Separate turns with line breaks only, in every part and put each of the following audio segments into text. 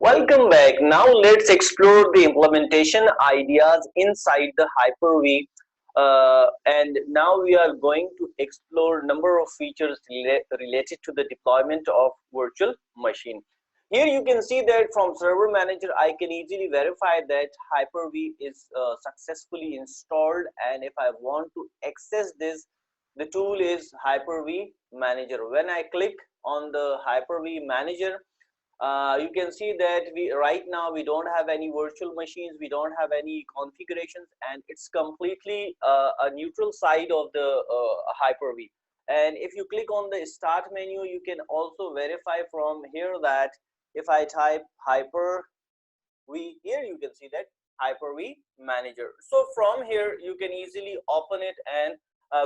Welcome back. Now let's explore the implementation ideas inside the Hyper-V. And now we are going to explore number of features related to the deployment of virtual machine. Here you can see that from Server Manager, I can easily verify that Hyper-V is successfully installed. And if I want to access this, the tool is Hyper-V Manager. When I click on the Hyper-V Manager, you can see that we right now we don't have any virtual machines, we don't have any configurations, and it's completely a neutral side of the Hyper-V. And if you click on the start menu, you can also verify from here that if I type Hyper-V, here you can see that Hyper-V Manager. So from here you can easily open it and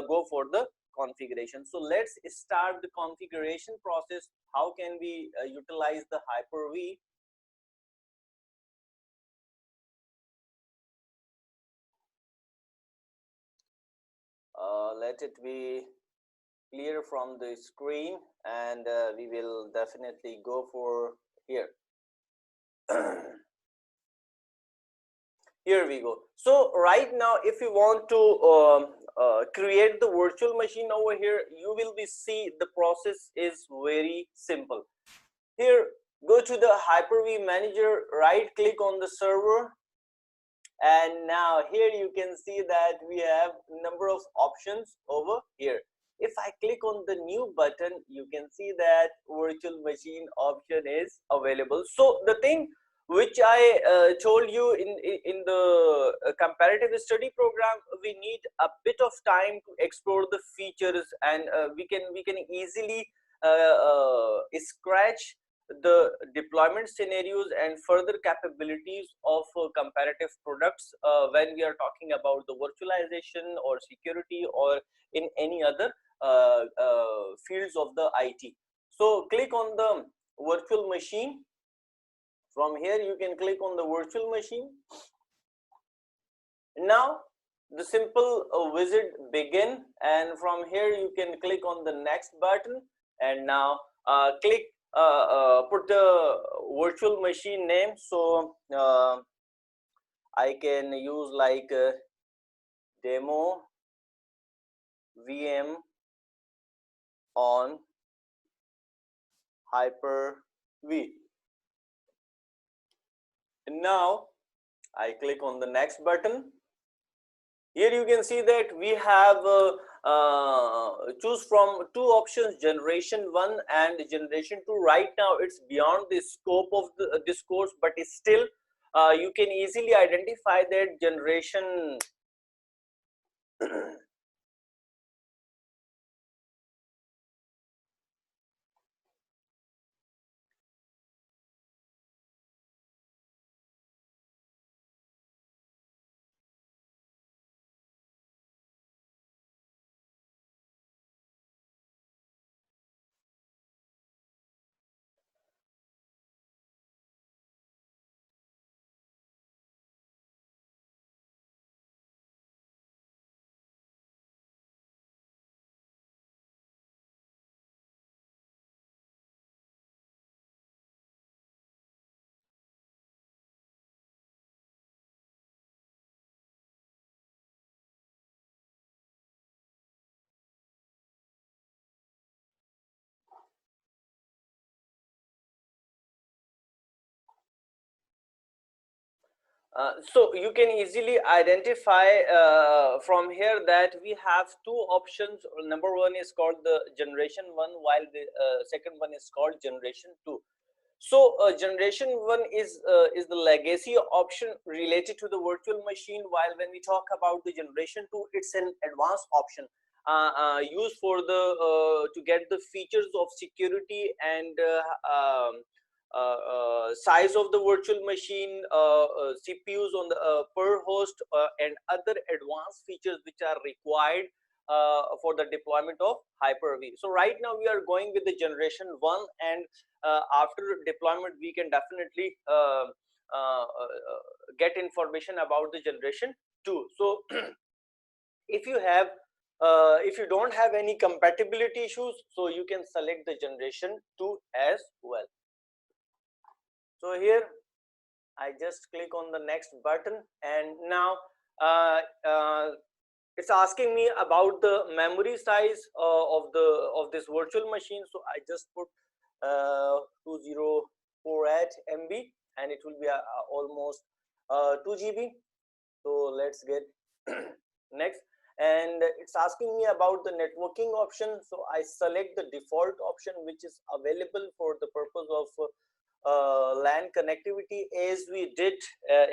go for the configuration. So let's start the configuration process. How can we utilize the Hyper-V? Let it be clear from the screen, and we will definitely go for here. Here we go. So right now, if you want to create the virtual machine over here, you will be see the process is very simple. Here, go to the Hyper-V Manager, right click on the server, and now here you can see that we have number of options over here. If I click on the new button, you can see that virtual machine option is available. So the thing which I told you in the comparative study program, we need a bit of time to explore the features, and we can easily scratch the deployment scenarios and further capabilities of comparative products when we are talking about the virtualization or security or in any other fields of the IT. So click on the virtual machine. From here you can click on the virtual machine. Now the simple visit begin, and from here you can click on the next button, and now click put the virtual machine name. So I can use like demo VM on Hyper-V. Now I click on the next button. Here you can see that we have choose from two options, generation 1 and generation 2. Right now it's beyond the scope of this course, but it's still you can easily identify that generation so you can easily identify from here that we have two options. Number one is called the generation 1, while the second one is called generation 2. So generation 1 is the legacy option related to the virtual machine, while when we talk about the generation 2, it's an advanced option used for the to get the features of security and size of the virtual machine, CPUs on the per host, and other advanced features which are required for the deployment of Hyper-V. So right now we are going with the generation 1, and after deployment we can definitely get information about the generation 2. So if you have if you don't have any compatibility issues, so you can select the generation 2 as well. So here I just click on the next button, and now uh, uh, it's asking me about the memory size of this virtual machine. So I just put 2048 MB, and it will be almost 2 GB. So let's get next, and it's asking me about the networking option. So I select the default option which is available for the purpose of LAN connectivity, as we did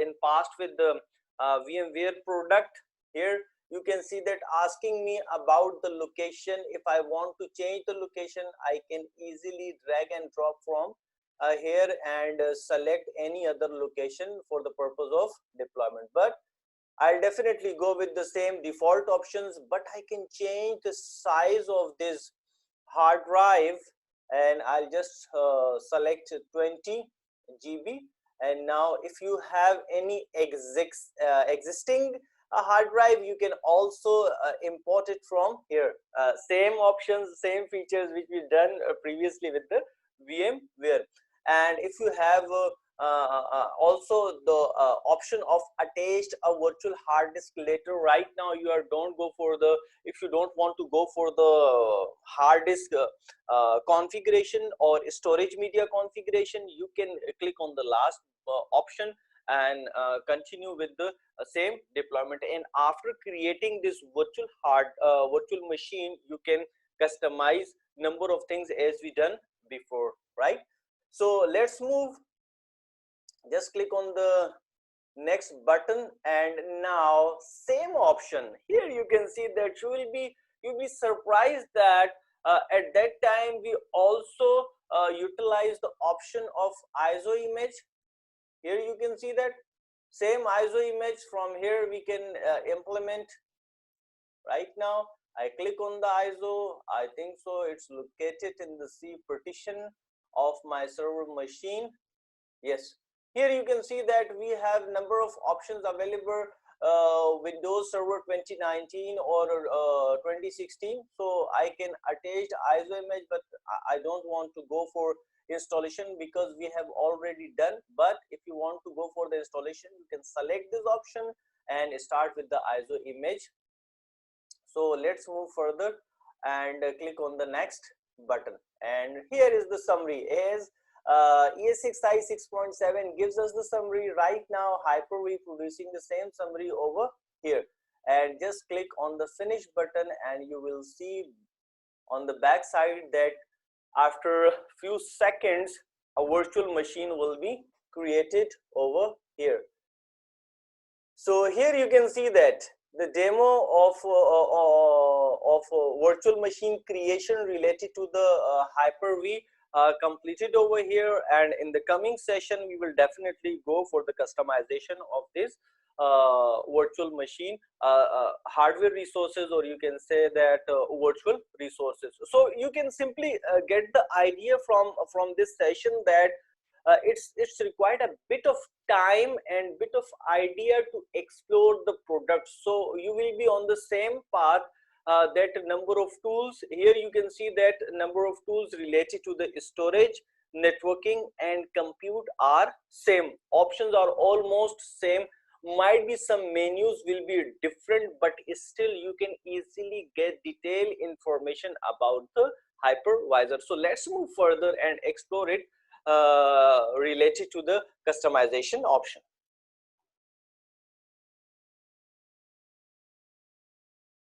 in past with the VMware product. Here you can see that asking me about the location. If I want to change the location, I can easily drag and drop from here and select any other location for the purpose of deployment. But I'll definitely go with the same default options, but I can change the size of this hard drive, and I'll just select 20 GB. And now if you have any existing hard drive, you can also import it from here. Same options, same features which we done previously with the VMware. And if you have also the option of attached a virtual hard disk later, right now you don't go for the, if you don't want to go for the hard disk configuration or storage media configuration, you can click on the last option and continue with the same deployment. And after creating this virtual machine, you can customize number of things as we done before, right? So let's move. Just click on the next button, and now same option. Here you can see that you'll be surprised that at that time we also utilize the option of ISO image. Here you can see that same ISO image. From here we can implement. Right now I click on the ISO. I think so it's located in the C partition of my server machine. Yes, here you can see that we have number of options available, Windows Server 2019 or 2016. So I can attach ISO image, but I don't want to go for installation because we have already done. But if you want to go for the installation, you can select this option and start with the ISO image. So let's move further and click on the next button. And here is the summary. As ESXI 6.7 gives us the summary. Right now Hyper-V producing the same summary over here, and just click on the finish button and you will see on the back side that after a few seconds a virtual machine will be created over here. So here you can see that the demo of virtual machine creation related to the Hyper-V completed over here, and in the coming session we will definitely go for the customization of this virtual machine hardware resources, or you can say that virtual resources. So you can simply get the idea from this session that it's required a bit of time and bit of idea to explore the product. So you will be on the same path. That number of tools, here you can see that number of tools related to the storage, networking and compute are same. Options are almost same. Might be some menus will be different, but still you can easily get detailed information about the hypervisor. So let's move further and explore it related to the customization option.